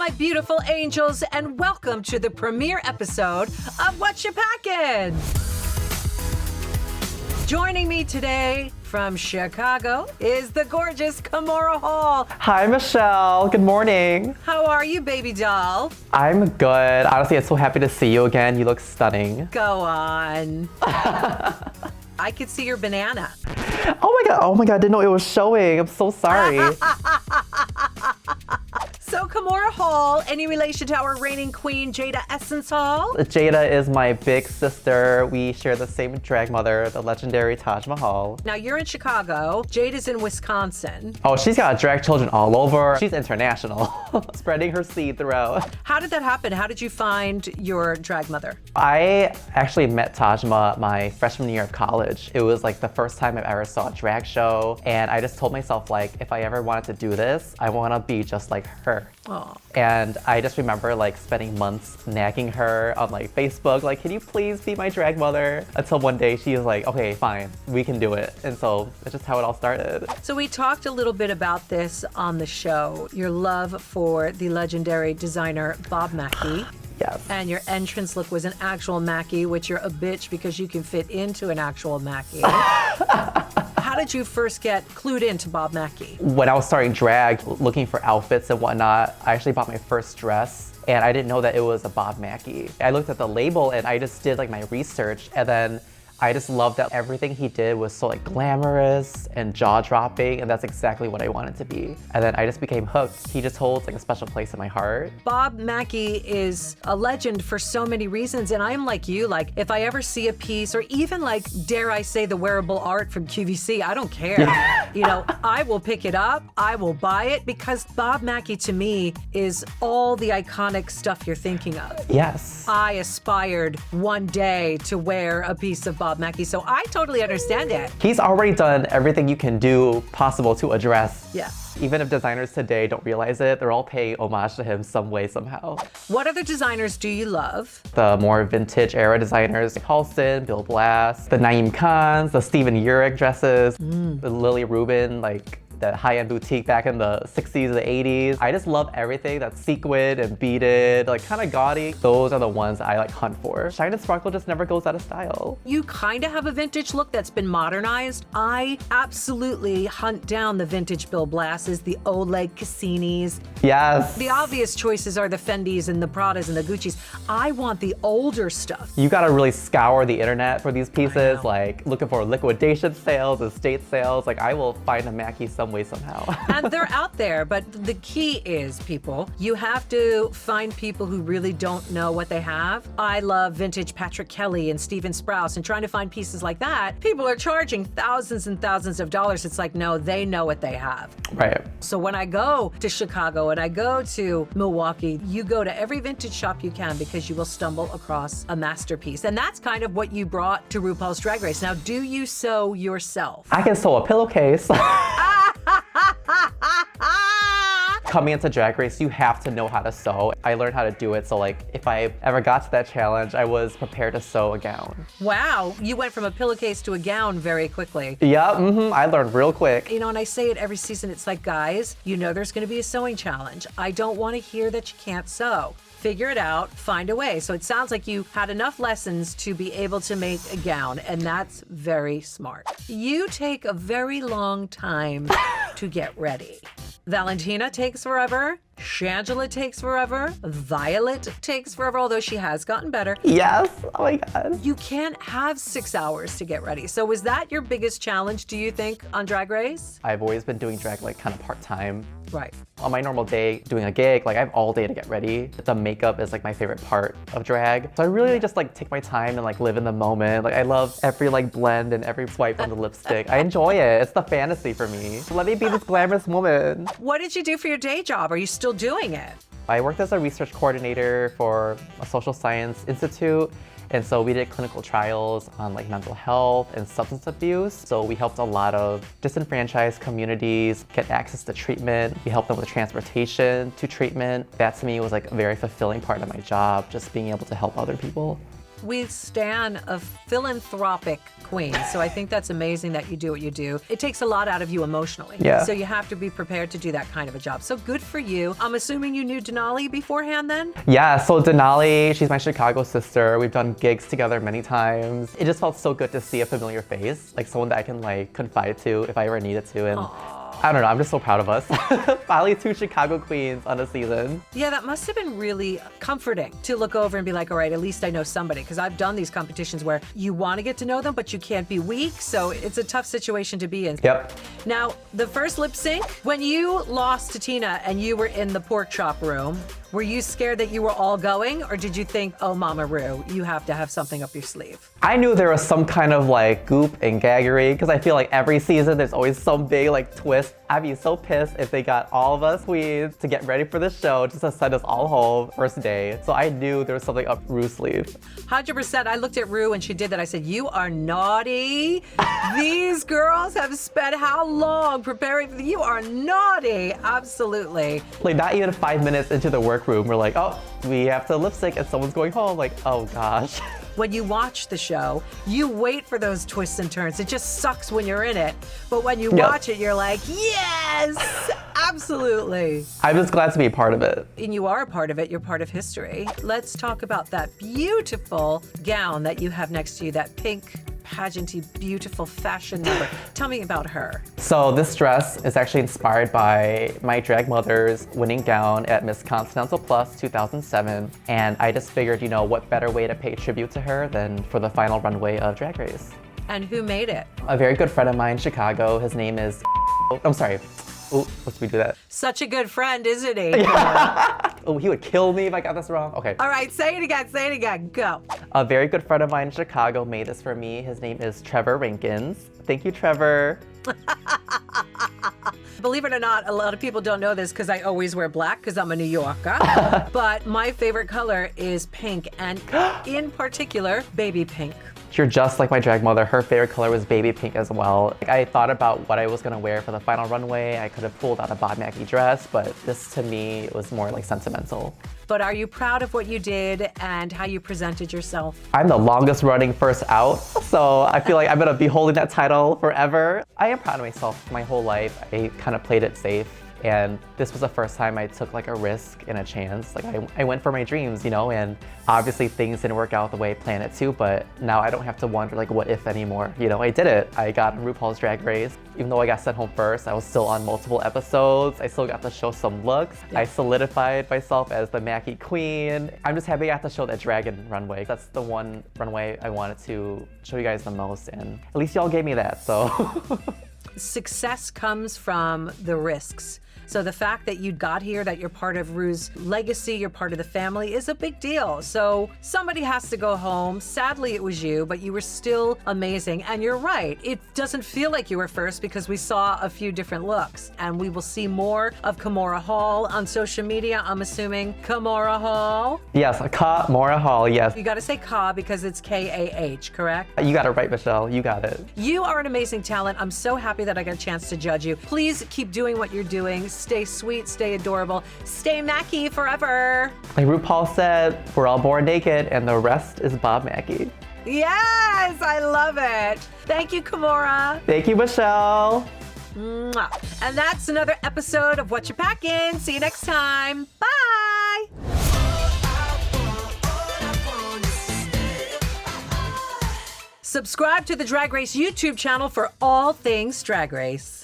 my beautiful angels, and welcome to the premiere episode of Whatcha Packin. Joining me today from Chicago is the gorgeous Kimora Hall. Hi, Michelle. Good morning. How are you, baby doll? I'm good. Honestly, I'm so happy to see you again. You look stunning. Go on. I could see your banana. Oh my God, I didn't know it was showing. I'm so sorry. So Kimora Hall, any relation to our reigning queen, Jada Essence Hall? Jada is my big sister. We share the same drag mother, the legendary Taj Mahal. Now you're in Chicago, Jada's in Wisconsin. Oh, she's got drag children all over. She's international, spreading her seed throughout. How did that happen? How did you find your drag mother? I actually met Tajma my freshman year of college. It was like the first time I ever saw a drag show, and I just told myself, like, if I ever wanted to do this, I want to be just like her. Aww. And I just remember like spending months nagging her on like Facebook, like, can you please be my drag mother? Until one day she was like, okay, fine, we can do it. And so that's just how it all started. So we talked a little bit about this on the show, your love for the legendary designer Bob Mackie. Yes. And your entrance look was an actual Mackie, which you're a bitch because you can fit into an actual Mackie. How did you first get clued into Bob Mackie? When I was starting drag, looking for outfits and whatnot, I actually bought my first dress and I didn't know that it was a Bob Mackie. I looked at the label and I just did like my research, and then I just loved that everything he did was so like glamorous and jaw-dropping, and that's exactly what I wanted to be. And then I just became hooked. He just holds like a special place in my heart. Bob Mackie is a legend for so many reasons, and I'm like you, like if I ever see a piece, or even like, dare I say, the wearable art from QVC, I don't care. You know, I will pick it up, I will buy it, because Bob Mackie to me is all the iconic stuff you're thinking of. Yes. I aspired one day to wear a piece of Bob Mackie, so I totally understand it. He's already done everything you can do possible to address. Yeah. Even if designers today don't realize it, they're all paying homage to him some way, somehow. What other designers do you love? The more vintage era designers, like Halston, Bill Blass, the Naeem Khans, the Steven Urich dresses, the Lily Rubin, like that high-end boutique back in the 60s, the 80s. I just love everything that's sequined and beaded, like kind of gaudy. Those are the ones I like hunt for. Shine and sparkle just never goes out of style. You kind of have a vintage look that's been modernized. I absolutely hunt down the vintage Bill Blasses, the Oleg Cassinis. Yes. The obvious choices are the Fendis and the Pradas and the Guccis. I want the older stuff. You gotta really scour the internet for these pieces, like looking for liquidation sales, estate sales. Like I will find a Mackie some way, somehow. And they're out there, but the key is, people, you have to find people who really don't know what they have. I love vintage Patrick Kelly and Steven Sprouse, and trying to find pieces like that. People are charging thousands and thousands of dollars. It's like, no, they know what they have. Right. So when I go to Chicago and I go to Milwaukee, you go to every vintage shop you can, because you will stumble across a masterpiece. And that's kind of what you brought to RuPaul's Drag Race. Now, do you sew yourself? I can sew a pillowcase. Coming into Drag Race, you have to know how to sew. I learned how to do it, so like if I ever got to that challenge, I was prepared to sew a gown. Wow, you went from a pillowcase to a gown very quickly. Yeah, I learned real quick. You know, and I say it every season, it's like, guys, you know there's gonna be a sewing challenge. I don't wanna hear that you can't sew. Figure it out, find a way. So it sounds like you had enough lessons to be able to make a gown, and that's very smart. You take a very long time to get ready. Valentina takes forever. Shangela takes forever. Violet takes forever, although she has gotten better. Yes, oh my God. You can't have 6 hours to get ready. So was that your biggest challenge, do you think, on Drag Race? I've always been doing drag like kind of part-time. Right. On my normal day, doing a gig, like I have all day to get ready. The makeup is like my favorite part of drag. So I really just like take my time and like live in the moment. Like I love every like blend and every swipe on the lipstick. I enjoy it. It's the fantasy for me. Let me be this glamorous woman. What did you do for your day job? Are you still doing it? I worked as a research coordinator for a social science institute. And so we did clinical trials on like mental health and substance abuse. So we helped a lot of disenfranchised communities get access to treatment. We helped them with transportation to treatment. That to me was like a very fulfilling part of my job, just being able to help other people. We stan a philanthropic queen. So I think that's amazing that you do what you do. It takes a lot out of you emotionally. Yeah. So you have to be prepared to do that kind of a job. So good for you. I'm assuming you knew Denali beforehand then? Yeah, so Denali, she's my Chicago sister. We've done gigs together many times. It just felt so good to see a familiar face, like someone that I can like confide to if I ever needed to. And I don't know, I'm just so proud of us. Finally 2 Chicago queens on a season. Yeah, that must have been really comforting to look over and be like, all right, at least I know somebody. Because I've done these competitions where you want to get to know them, but you can't be weak. So it's a tough situation to be in. Yep. Now, the first lip sync, when you lost to Tina and you were in the pork chop room, were you scared that you were all going? Or did you think, oh, Mama Ru, you have to have something up your sleeve? I knew there was some kind of like goop and gaggery because I feel like every season there's always some big like twist. I'd be so pissed if they got all of us queens to get ready for the show just to send us all home first day. So I knew there was something up Ru's sleeve. 100%. I looked at Ru when she did that. I said, you are naughty. These girls have spent how long preparing for you are naughty. Absolutely. Like not even 5 minutes into the workroom, we're like, oh, we have to lip sync and someone's going home. Like, oh gosh. When you watch the show, you wait for those twists and turns. It just sucks when you're in it. But when you watch it, you're like, yes, absolutely. I'm just glad to be a part of it. And you are a part of it. You're part of history. Let's talk about that beautiful gown that you have next to you, that pink pageanty, beautiful fashion number. Tell me about her. So this dress is actually inspired by my drag mother's winning gown at Miss Continental Plus 2007. And I just figured, you know, what better way to pay tribute to her than for the final runway of Drag Race. And who made it? A very good friend of mine in Chicago. His name is, I'm sorry. Oh, let's redo that. Such a good friend, isn't he? Oh, he would kill me if I got this wrong. Okay. All right, say it again, go. A very good friend of mine in Chicago made this for me. His name is Trevor Rinkins. Thank you, Trevor. Believe it or not, a lot of people don't know this because I always wear black because I'm a New Yorker. But my favorite color is pink, and in particular, baby pink. You're just like my drag mother. Her favorite color was baby pink as well. Like, I thought about what I was gonna wear for the final runway. I could have pulled out a Bob Mackie dress, but this to me was more like sentimental. But are you proud of what you did and how you presented yourself? I'm the longest running first out, so I feel like I'm gonna be holding that title forever. I am proud of myself my whole life. I kind of played it safe. And this was the first time I took like a risk and a chance. Like I went for my dreams, you know, and obviously things didn't work out the way I planned it to, but now I don't have to wonder like what if anymore. You know, I did it. I got on RuPaul's Drag Race. Even though I got sent home first, I was still on multiple episodes. I still got to show some looks. Yeah. I solidified myself as the Mackie queen. I'm just happy I got to show that dragon runway. That's the one runway I wanted to show you guys the most, and at least y'all gave me that, so. Success comes from the risks. So the fact that you got here, that you're part of Ru's legacy, you're part of the family, is a big deal. So somebody has to go home. Sadly, it was you, but you were still amazing. And you're right, it doesn't feel like you were first because we saw a few different looks. And we will see more of Kimora Hall on social media, I'm assuming. Kimora Hall? Yes, Kimora Hall, yes. You gotta say Ka because it's K-A-H, correct? You got it right, Michelle, you got it. You are an amazing talent. I'm so happy that I got a chance to judge you. Please keep doing what you're doing. Stay sweet, stay adorable, stay Mackie forever. Like RuPaul said, we're all born naked and the rest is Bob Mackie. Yes, I love it. Thank you, Kimora. Thank you, Michelle. Mwah. And that's another episode of Whatcha Packin. See you next time. Bye. Subscribe to the Drag Race YouTube channel for all things Drag Race.